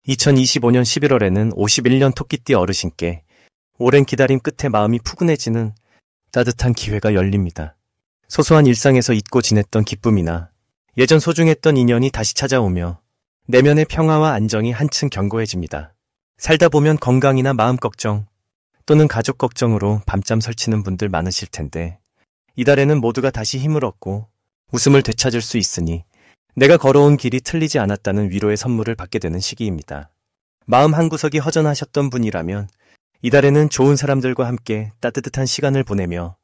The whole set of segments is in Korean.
2025년 11월에는 51년 토끼띠 어르신께 오랜 기다림 끝에 마음이 푸근해지는 따뜻한 기회가 열립니다. 소소한 일상에서 잊고 지냈던 기쁨이나 예전 소중했던 인연이 다시 찾아오며 내면의 평화와 안정이 한층 견고해집니다. 살다 보면 건강이나 마음 걱정 또는 가족 걱정으로 밤잠 설치는 분들 많으실 텐데 이달에는 모두가 다시 힘을 얻고 웃음을 되찾을 수 있으니 내가 걸어온 길이 틀리지 않았다는 위로의 선물을 받게 되는 시기입니다. 마음 한구석이 허전하셨던 분이라면 이달에는 좋은 사람들과 함께 따뜻한 시간을 보내며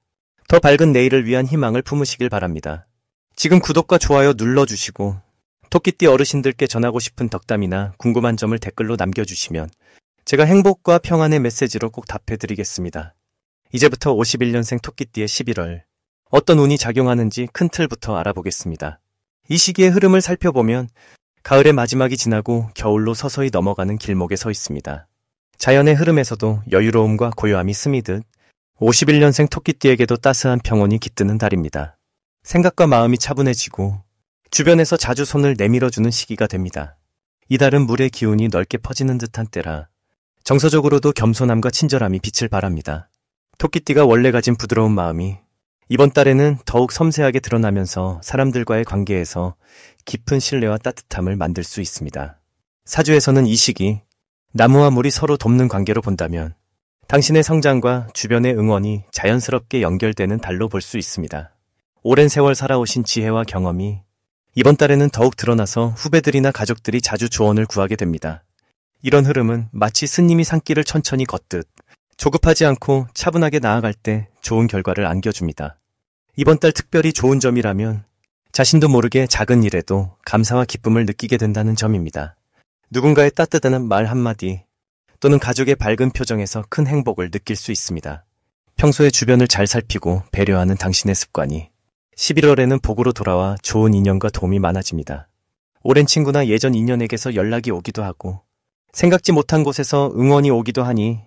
더 밝은 내일을 위한 희망을 품으시길 바랍니다. 지금 구독과 좋아요 눌러주시고 토끼띠 어르신들께 전하고 싶은 덕담이나 궁금한 점을 댓글로 남겨주시면 제가 행복과 평안의 메시지로 꼭 답해드리겠습니다. 이제부터 51년생 토끼띠의 11월 어떤 운이 작용하는지 큰 틀부터 알아보겠습니다. 이 시기의 흐름을 살펴보면 가을의 마지막이 지나고 겨울로 서서히 넘어가는 길목에 서 있습니다. 자연의 흐름에서도 여유로움과 고요함이 스미듯 51년생 토끼띠에게도 따스한 평온이 깃드는 달입니다. 생각과 마음이 차분해지고 주변에서 자주 손을 내밀어주는 시기가 됩니다. 이 달은 물의 기운이 넓게 퍼지는 듯한 때라 정서적으로도 겸손함과 친절함이 빛을 발합니다. 토끼띠가 원래 가진 부드러운 마음이 이번 달에는 더욱 섬세하게 드러나면서 사람들과의 관계에서 깊은 신뢰와 따뜻함을 만들 수 있습니다. 사주에서는 이 시기 나무와 물이 서로 돕는 관계로 본다면 당신의 성장과 주변의 응원이 자연스럽게 연결되는 달로 볼 수 있습니다. 오랜 세월 살아오신 지혜와 경험이 이번 달에는 더욱 드러나서 후배들이나 가족들이 자주 조언을 구하게 됩니다. 이런 흐름은 마치 스님이 산길을 천천히 걷듯 조급하지 않고 차분하게 나아갈 때 좋은 결과를 안겨줍니다. 이번 달 특별히 좋은 점이라면 자신도 모르게 작은 일에도 감사와 기쁨을 느끼게 된다는 점입니다. 누군가의 따뜻한 말 한마디 또는 가족의 밝은 표정에서 큰 행복을 느낄 수 있습니다. 평소에 주변을 잘 살피고 배려하는 당신의 습관이 11월에는 복으로 돌아와 좋은 인연과 도움이 많아집니다. 오랜 친구나 예전 인연에게서 연락이 오기도 하고 생각지 못한 곳에서 응원이 오기도 하니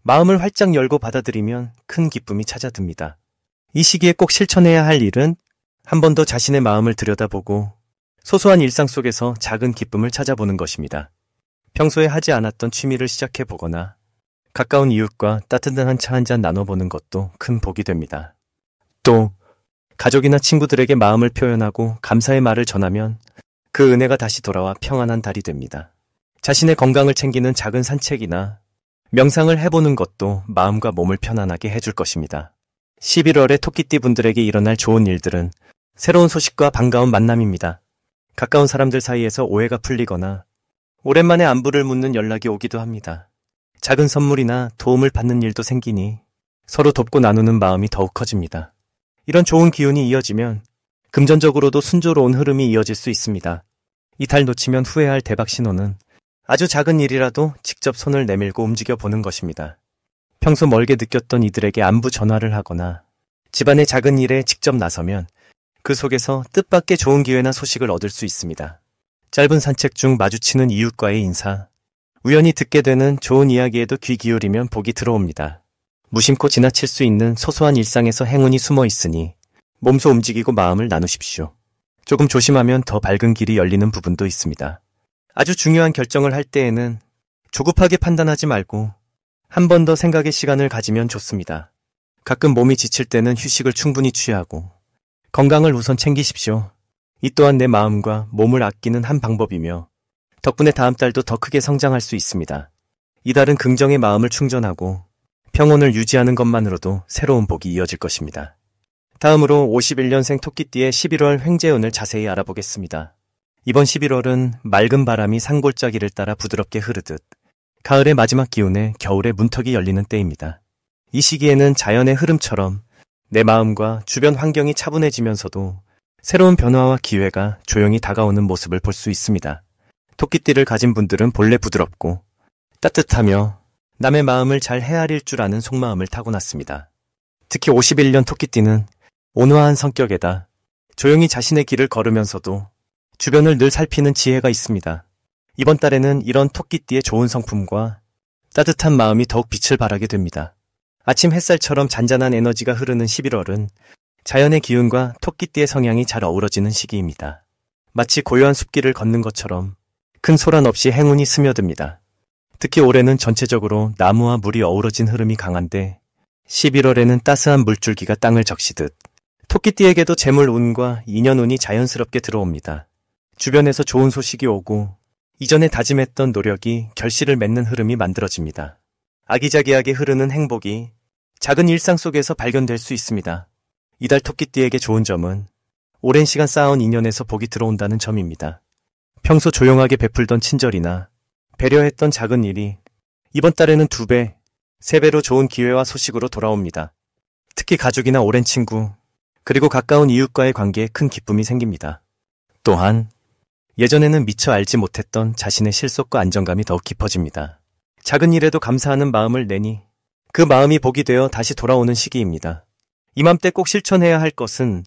마음을 활짝 열고 받아들이면 큰 기쁨이 찾아듭니다. 이 시기에 꼭 실천해야 할 일은 한 번 더 자신의 마음을 들여다보고 소소한 일상 속에서 작은 기쁨을 찾아보는 것입니다. 평소에 하지 않았던 취미를 시작해보거나 가까운 이웃과 따뜻한 차 한잔 나눠보는 것도 큰 복이 됩니다. 또 가족이나 친구들에게 마음을 표현하고 감사의 말을 전하면 그 은혜가 다시 돌아와 평안한 달이 됩니다. 자신의 건강을 챙기는 작은 산책이나 명상을 해보는 것도 마음과 몸을 편안하게 해줄 것입니다. 11월에 토끼띠 분들에게 일어날 좋은 일들은 새로운 소식과 반가운 만남입니다. 가까운 사람들 사이에서 오해가 풀리거나 오랜만에 안부를 묻는 연락이 오기도 합니다. 작은 선물이나 도움을 받는 일도 생기니 서로 돕고 나누는 마음이 더욱 커집니다. 이런 좋은 기운이 이어지면 금전적으로도 순조로운 흐름이 이어질 수 있습니다. 이 달 놓치면 후회할 대박 신호는 아주 작은 일이라도 직접 손을 내밀고 움직여 보는 것입니다. 평소 멀게 느꼈던 이들에게 안부 전화를 하거나 집안의 작은 일에 직접 나서면 그 속에서 뜻밖의 좋은 기회나 소식을 얻을 수 있습니다. 짧은 산책 중 마주치는 이웃과의 인사, 우연히 듣게 되는 좋은 이야기에도 귀 기울이면 복이 들어옵니다. 무심코 지나칠 수 있는 소소한 일상에서 행운이 숨어 있으니 몸소 움직이고 마음을 나누십시오. 조금 조심하면 더 밝은 길이 열리는 부분도 있습니다. 아주 중요한 결정을 할 때에는 조급하게 판단하지 말고 한 번 더 생각의 시간을 가지면 좋습니다. 가끔 몸이 지칠 때는 휴식을 충분히 취하고 건강을 우선 챙기십시오. 이 또한 내 마음과 몸을 아끼는 한 방법이며 덕분에 다음 달도 더 크게 성장할 수 있습니다. 이달은 긍정의 마음을 충전하고 평온을 유지하는 것만으로도 새로운 복이 이어질 것입니다. 다음으로 51년생 토끼띠의 11월 횡재운을 자세히 알아보겠습니다. 이번 11월은 맑은 바람이 산골짜기를 따라 부드럽게 흐르듯 가을의 마지막 기운에 겨울의 문턱이 열리는 때입니다. 이 시기에는 자연의 흐름처럼 내 마음과 주변 환경이 차분해지면서도 새로운 변화와 기회가 조용히 다가오는 모습을 볼 수 있습니다. 토끼띠를 가진 분들은 본래 부드럽고 따뜻하며 남의 마음을 잘 헤아릴 줄 아는 속마음을 타고났습니다. 특히 51년 토끼띠는 온화한 성격에다 조용히 자신의 길을 걸으면서도 주변을 늘 살피는 지혜가 있습니다. 이번 달에는 이런 토끼띠의 좋은 성품과 따뜻한 마음이 더욱 빛을 발하게 됩니다. 아침 햇살처럼 잔잔한 에너지가 흐르는 11월은 자연의 기운과 토끼띠의 성향이 잘 어우러지는 시기입니다. 마치 고요한 숲길을 걷는 것처럼 큰 소란 없이 행운이 스며듭니다. 특히 올해는 전체적으로 나무와 물이 어우러진 흐름이 강한데 11월에는 따스한 물줄기가 땅을 적시듯 토끼띠에게도 재물운과 인연운이 자연스럽게 들어옵니다. 주변에서 좋은 소식이 오고 이전에 다짐했던 노력이 결실을 맺는 흐름이 만들어집니다. 아기자기하게 흐르는 행복이 작은 일상 속에서 발견될 수 있습니다. 이달 토끼띠에게 좋은 점은 오랜 시간 쌓아온 인연에서 복이 들어온다는 점입니다. 평소 조용하게 베풀던 친절이나 배려했던 작은 일이 이번 달에는 2배, 3배로 좋은 기회와 소식으로 돌아옵니다. 특히 가족이나 오랜 친구, 그리고 가까운 이웃과의 관계에 큰 기쁨이 생깁니다. 또한 예전에는 미처 알지 못했던 자신의 실속과 안정감이 더욱 깊어집니다. 작은 일에도 감사하는 마음을 내니 그 마음이 복이 되어 다시 돌아오는 시기입니다. 이맘때 꼭 실천해야 할 것은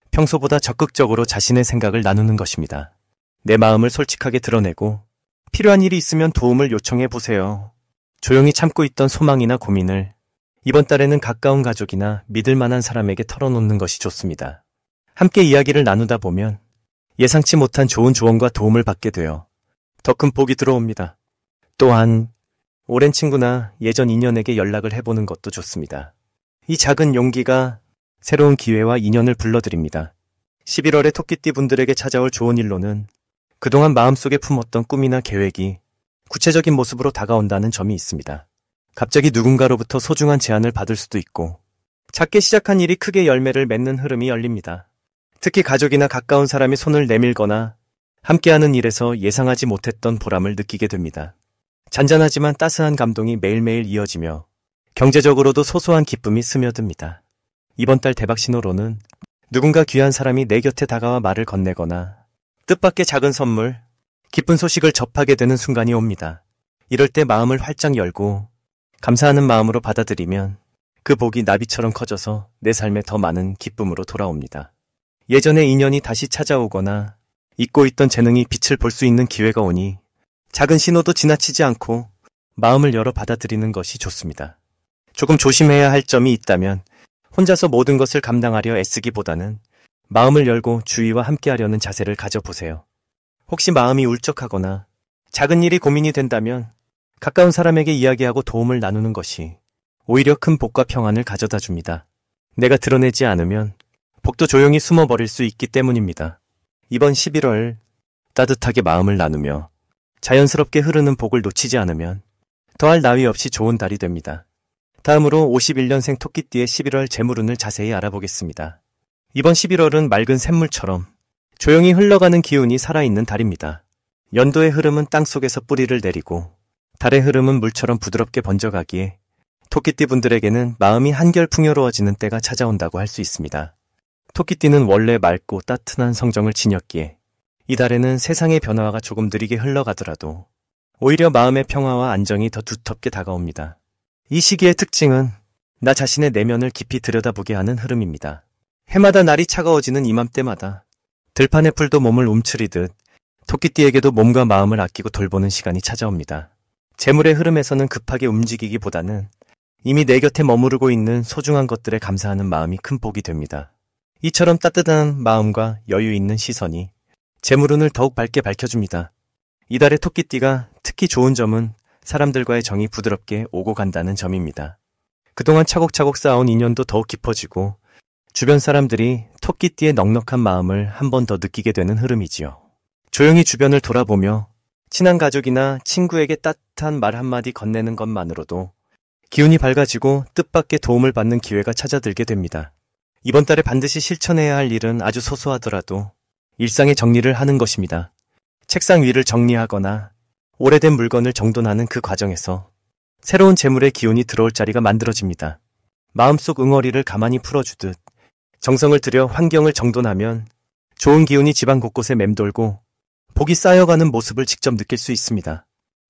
평소보다 적극적으로 자신의 생각을 나누는 것입니다. 내 마음을 솔직하게 드러내고 필요한 일이 있으면 도움을 요청해 보세요. 조용히 참고 있던 소망이나 고민을 이번 달에는 가까운 가족이나 믿을 만한 사람에게 털어놓는 것이 좋습니다. 함께 이야기를 나누다 보면 예상치 못한 좋은 조언과 도움을 받게 되어 더 큰 복이 들어옵니다. 또한 오랜 친구나 예전 인연에게 연락을 해보는 것도 좋습니다. 이 작은 용기가 새로운 기회와 인연을 불러들입니다. 11월에 토끼띠 분들에게 찾아올 좋은 일로는 그동안 마음속에 품었던 꿈이나 계획이 구체적인 모습으로 다가온다는 점이 있습니다. 갑자기 누군가로부터 소중한 제안을 받을 수도 있고 작게 시작한 일이 크게 열매를 맺는 흐름이 열립니다. 특히 가족이나 가까운 사람이 손을 내밀거나 함께하는 일에서 예상하지 못했던 보람을 느끼게 됩니다. 잔잔하지만 따스한 감동이 매일매일 이어지며 경제적으로도 소소한 기쁨이 스며듭니다. 이번 달 대박 신호로는 누군가 귀한 사람이 내 곁에 다가와 말을 건네거나 뜻밖의 작은 선물, 기쁜 소식을 접하게 되는 순간이 옵니다. 이럴 때 마음을 활짝 열고 감사하는 마음으로 받아들이면 그 복이 나비처럼 커져서 내 삶에 더 많은 기쁨으로 돌아옵니다. 예전의 인연이 다시 찾아오거나 잊고 있던 재능이 빛을 볼 수 있는 기회가 오니 작은 신호도 지나치지 않고 마음을 열어 받아들이는 것이 좋습니다. 조금 조심해야 할 점이 있다면 혼자서 모든 것을 감당하려 애쓰기보다는 마음을 열고 주위와 함께하려는 자세를 가져보세요. 혹시 마음이 울적하거나 작은 일이 고민이 된다면 가까운 사람에게 이야기하고 도움을 나누는 것이 오히려 큰 복과 평안을 가져다 줍니다. 내가 드러내지 않으면 복도 조용히 숨어버릴 수 있기 때문입니다. 이번 11월 따뜻하게 마음을 나누며 자연스럽게 흐르는 복을 놓치지 않으면 더할 나위 없이 좋은 달이 됩니다. 다음으로 51년생 토끼띠의 11월 재물운을 자세히 알아보겠습니다. 이번 11월은 맑은 샘물처럼 조용히 흘러가는 기운이 살아있는 달입니다. 연도의 흐름은 땅속에서 뿌리를 내리고 달의 흐름은 물처럼 부드럽게 번져가기에 토끼띠 분들에게는 마음이 한결 풍요로워지는 때가 찾아온다고 할 수 있습니다. 토끼띠는 원래 맑고 따뜻한 성정을 지녔기에 이 달에는 세상의 변화가 조금 느리게 흘러가더라도 오히려 마음의 평화와 안정이 더 두텁게 다가옵니다. 이 시기의 특징은 나 자신의 내면을 깊이 들여다보게 하는 흐름입니다. 해마다 날이 차가워지는 이맘때마다 들판의 풀도 몸을 움츠리듯 토끼띠에게도 몸과 마음을 아끼고 돌보는 시간이 찾아옵니다. 재물의 흐름에서는 급하게 움직이기보다는 이미 내 곁에 머무르고 있는 소중한 것들에 감사하는 마음이 큰 복이 됩니다. 이처럼 따뜻한 마음과 여유 있는 시선이 재물운을 더욱 밝게 밝혀줍니다. 이달의 토끼띠가 특히 좋은 점은 사람들과의 정이 부드럽게 오고 간다는 점입니다. 그동안 차곡차곡 쌓아온 인연도 더욱 깊어지고 주변 사람들이 토끼띠의 넉넉한 마음을 한 번 더 느끼게 되는 흐름이지요. 조용히 주변을 돌아보며 친한 가족이나 친구에게 따뜻한 말 한마디 건네는 것만으로도 기운이 밝아지고 뜻밖의 도움을 받는 기회가 찾아들게 됩니다. 이번 달에 반드시 실천해야 할 일은 아주 소소하더라도 일상의 정리를 하는 것입니다. 책상 위를 정리하거나 오래된 물건을 정돈하는 그 과정에서 새로운 재물의 기운이 들어올 자리가 만들어집니다. 마음속 응어리를 가만히 풀어주듯 정성을 들여 환경을 정돈하면 좋은 기운이 집안 곳곳에 맴돌고 복이 쌓여가는 모습을 직접 느낄 수 있습니다.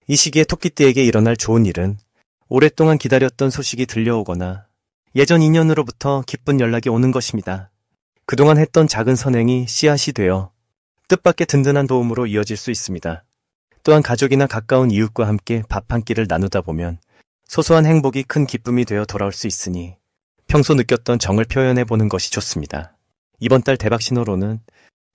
이 시기에 토끼띠에게 일어날 좋은 일은 오랫동안 기다렸던 소식이 들려오거나 예전 인연으로부터 기쁜 연락이 오는 것입니다. 그동안 했던 작은 선행이 씨앗이 되어 뜻밖의 든든한 도움으로 이어질 수 있습니다. 또한 가족이나 가까운 이웃과 함께 밥 한 끼를 나누다 보면 소소한 행복이 큰 기쁨이 되어 돌아올 수 있으니 평소 느꼈던 정을 표현해보는 것이 좋습니다. 이번 달 대박 신호로는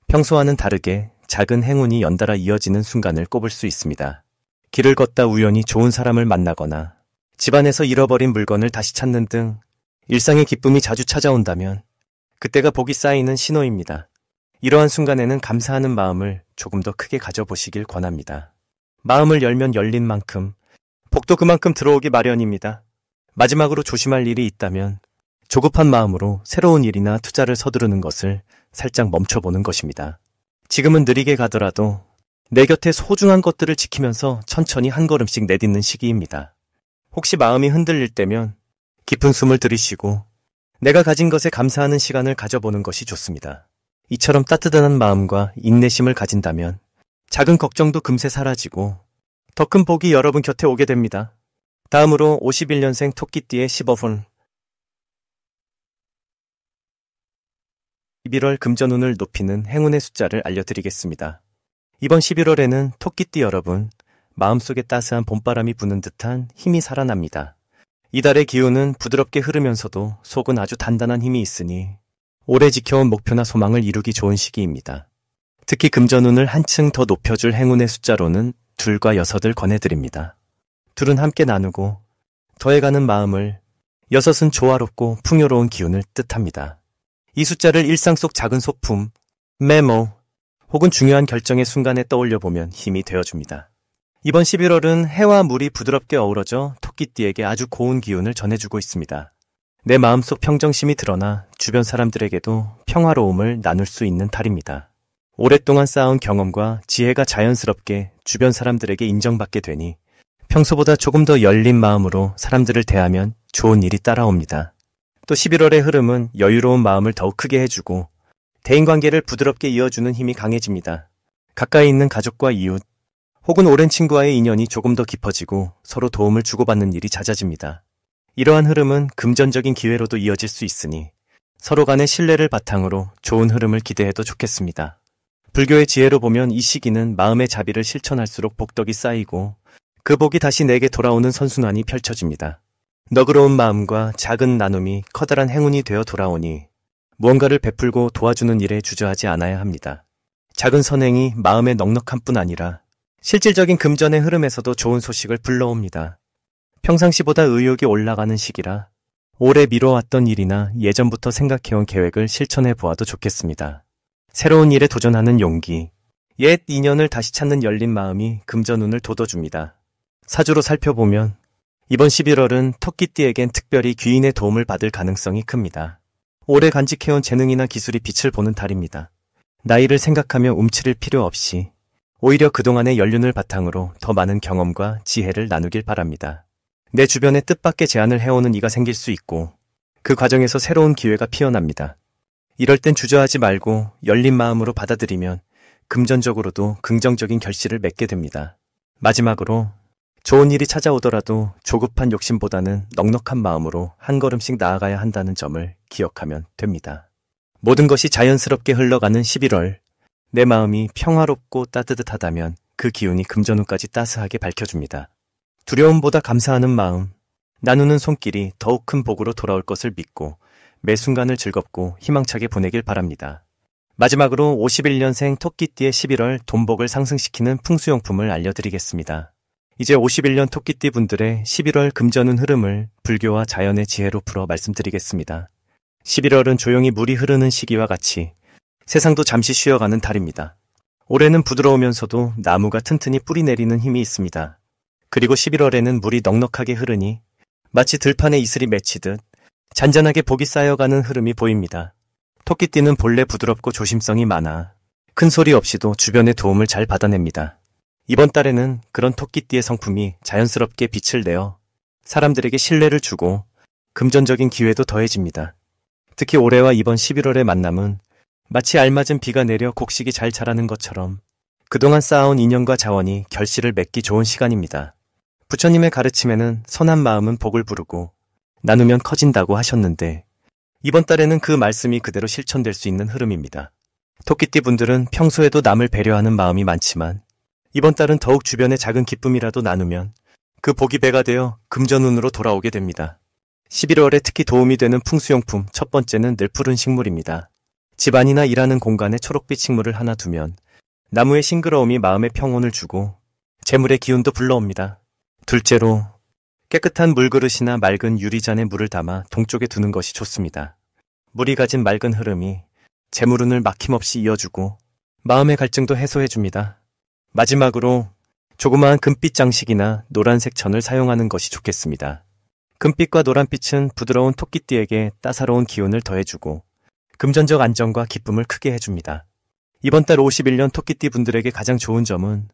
평소와는 다르게 작은 행운이 연달아 이어지는 순간을 꼽을 수 있습니다. 길을 걷다 우연히 좋은 사람을 만나거나 집안에서 잃어버린 물건을 다시 찾는 등 일상의 기쁨이 자주 찾아온다면 그때가 복이 쌓이는 신호입니다. 이러한 순간에는 감사하는 마음을 조금 더 크게 가져보시길 권합니다. 마음을 열면 열린 만큼 복도 그만큼 들어오기 마련입니다. 마지막으로 조심할 일이 있다면 조급한 마음으로 새로운 일이나 투자를 서두르는 것을 살짝 멈춰보는 것입니다. 지금은 느리게 가더라도 내 곁에 소중한 것들을 지키면서 천천히 한 걸음씩 내딛는 시기입니다. 혹시 마음이 흔들릴 때면 깊은 숨을 들이쉬고 내가 가진 것에 감사하는 시간을 가져보는 것이 좋습니다. 이처럼 따뜻한 마음과 인내심을 가진다면 작은 걱정도 금세 사라지고 더 큰 복이 여러분 곁에 오게 됩니다. 다음으로 51년생 토끼띠의 15분 11월 금전운을 높이는 행운의 숫자를 알려드리겠습니다. 이번 11월에는 토끼띠 여러분, 마음속에 따스한 봄바람이 부는 듯한 힘이 살아납니다. 이달의 기운은 부드럽게 흐르면서도 속은 아주 단단한 힘이 있으니 오래 지켜온 목표나 소망을 이루기 좋은 시기입니다. 특히 금전운을 한층 더 높여줄 행운의 숫자로는 2과 6을 권해드립니다. 2은 함께 나누고 더해가는 마음을, 6은 조화롭고 풍요로운 기운을 뜻합니다. 이 숫자를 일상 속 작은 소품, 메모, 혹은 중요한 결정의 순간에 떠올려보면 힘이 되어줍니다. 이번 11월은 해와 물이 부드럽게 어우러져 토끼띠에게 아주 고운 기운을 전해주고 있습니다. 내 마음속 평정심이 드러나 주변 사람들에게도 평화로움을 나눌 수 있는 달입니다. 오랫동안 쌓아온 경험과 지혜가 자연스럽게 주변 사람들에게 인정받게 되니 평소보다 조금 더 열린 마음으로 사람들을 대하면 좋은 일이 따라옵니다. 또 11월의 흐름은 여유로운 마음을 더욱 크게 해주고 대인관계를 부드럽게 이어주는 힘이 강해집니다. 가까이 있는 가족과 이웃, 혹은 오랜 친구와의 인연이 조금 더 깊어지고 서로 도움을 주고받는 일이 잦아집니다. 이러한 흐름은 금전적인 기회로도 이어질 수 있으니 서로 간의 신뢰를 바탕으로 좋은 흐름을 기대해도 좋겠습니다. 불교의 지혜로 보면 이 시기는 마음의 자비를 실천할수록 복덕이 쌓이고 그 복이 다시 내게 돌아오는 선순환이 펼쳐집니다. 너그러운 마음과 작은 나눔이 커다란 행운이 되어 돌아오니 무언가를 베풀고 도와주는 일에 주저하지 않아야 합니다. 작은 선행이 마음에 넉넉한 뿐 아니라 실질적인 금전의 흐름에서도 좋은 소식을 불러옵니다. 평상시보다 의욕이 올라가는 시기라 오래 미뤄왔던 일이나 예전부터 생각해온 계획을 실천해 보아도 좋겠습니다. 새로운 일에 도전하는 용기, 옛 인연을 다시 찾는 열린 마음이 금전운을 돋워줍니다. 사주로 살펴보면 이번 11월은 토끼띠에겐 특별히 귀인의 도움을 받을 가능성이 큽니다. 오래 간직해온 재능이나 기술이 빛을 보는 달입니다. 나이를 생각하며 움츠릴 필요 없이 오히려 그동안의 연륜을 바탕으로 더 많은 경험과 지혜를 나누길 바랍니다. 내 주변에 뜻밖의 제안을 해오는 이가 생길 수 있고 그 과정에서 새로운 기회가 피어납니다. 이럴 땐 주저하지 말고 열린 마음으로 받아들이면 금전적으로도 긍정적인 결실을 맺게 됩니다. 마지막으로 좋은 일이 찾아오더라도 조급한 욕심보다는 넉넉한 마음으로 한 걸음씩 나아가야 한다는 점을 기억하면 됩니다. 모든 것이 자연스럽게 흘러가는 11월, 내 마음이 평화롭고 따뜻하다면 그 기운이 금전운까지 따스하게 밝혀줍니다. 두려움보다 감사하는 마음, 나누는 손길이 더욱 큰 복으로 돌아올 것을 믿고 매 순간을 즐겁고 희망차게 보내길 바랍니다. 마지막으로 51년생 토끼띠의 11월 돈복을 상승시키는 풍수용품을 알려드리겠습니다. 이제 51년 토끼띠 분들의 11월 금전운 흐름을 불교와 자연의 지혜로 풀어 말씀드리겠습니다. 11월은 조용히 물이 흐르는 시기와 같이 세상도 잠시 쉬어가는 달입니다. 올해는 부드러우면서도 나무가 튼튼히 뿌리 내리는 힘이 있습니다. 그리고 11월에는 물이 넉넉하게 흐르니 마치 들판에 이슬이 맺히듯 잔잔하게 복이 쌓여가는 흐름이 보입니다. 토끼띠는 본래 부드럽고 조심성이 많아 큰 소리 없이도 주변의 도움을 잘 받아냅니다. 이번 달에는 그런 토끼띠의 성품이 자연스럽게 빛을 내어 사람들에게 신뢰를 주고 금전적인 기회도 더해집니다. 특히 올해와 이번 11월의 만남은 마치 알맞은 비가 내려 곡식이 잘 자라는 것처럼 그동안 쌓아온 인연과 자원이 결실을 맺기 좋은 시간입니다. 부처님의 가르침에는 선한 마음은 복을 부르고 나누면 커진다고 하셨는데 이번 달에는 그 말씀이 그대로 실천될 수 있는 흐름입니다. 토끼띠 분들은 평소에도 남을 배려하는 마음이 많지만 이번 달은 더욱 주변의 작은 기쁨이라도 나누면 그 복이 배가 되어 금전운으로 돌아오게 됩니다. 11월에 특히 도움이 되는 풍수용품 첫 번째는 늘 푸른 식물입니다. 집안이나 일하는 공간에 초록빛 식물을 하나 두면 나무의 싱그러움이 마음의 평온을 주고 재물의 기운도 불러옵니다. 둘째로, 깨끗한 물그릇이나 맑은 유리잔에 물을 담아 동쪽에 두는 것이 좋습니다. 물이 가진 맑은 흐름이 재물운을 막힘없이 이어주고 마음의 갈증도 해소해줍니다. 마지막으로 조그마한 금빛 장식이나 노란색 천을 사용하는 것이 좋겠습니다. 금빛과 노란빛은 부드러운 토끼띠에게 따사로운 기운을 더해주고 금전적 안정과 기쁨을 크게 해줍니다. 이번 달 51년 토끼띠 분들에게 가장 좋은 점은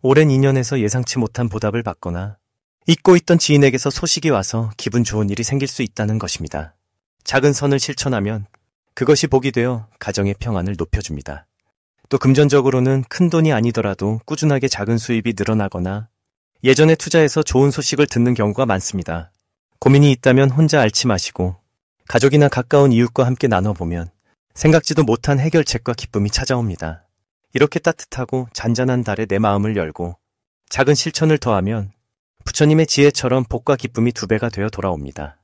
오랜 인연에서 예상치 못한 보답을 받거나 잊고 있던 지인에게서 소식이 와서 기분 좋은 일이 생길 수 있다는 것입니다. 작은 선을 실천하면 그것이 복이 되어 가정의 평안을 높여줍니다. 또 금전적으로는 큰 돈이 아니더라도 꾸준하게 작은 수입이 늘어나거나 예전에 투자해서 좋은 소식을 듣는 경우가 많습니다. 고민이 있다면 혼자 앓지 마시고 가족이나 가까운 이웃과 함께 나눠보면 생각지도 못한 해결책과 기쁨이 찾아옵니다. 이렇게 따뜻하고 잔잔한 달에 내 마음을 열고 작은 실천을 더하면 부처님의 지혜처럼 복과 기쁨이 2배가 되어 돌아옵니다.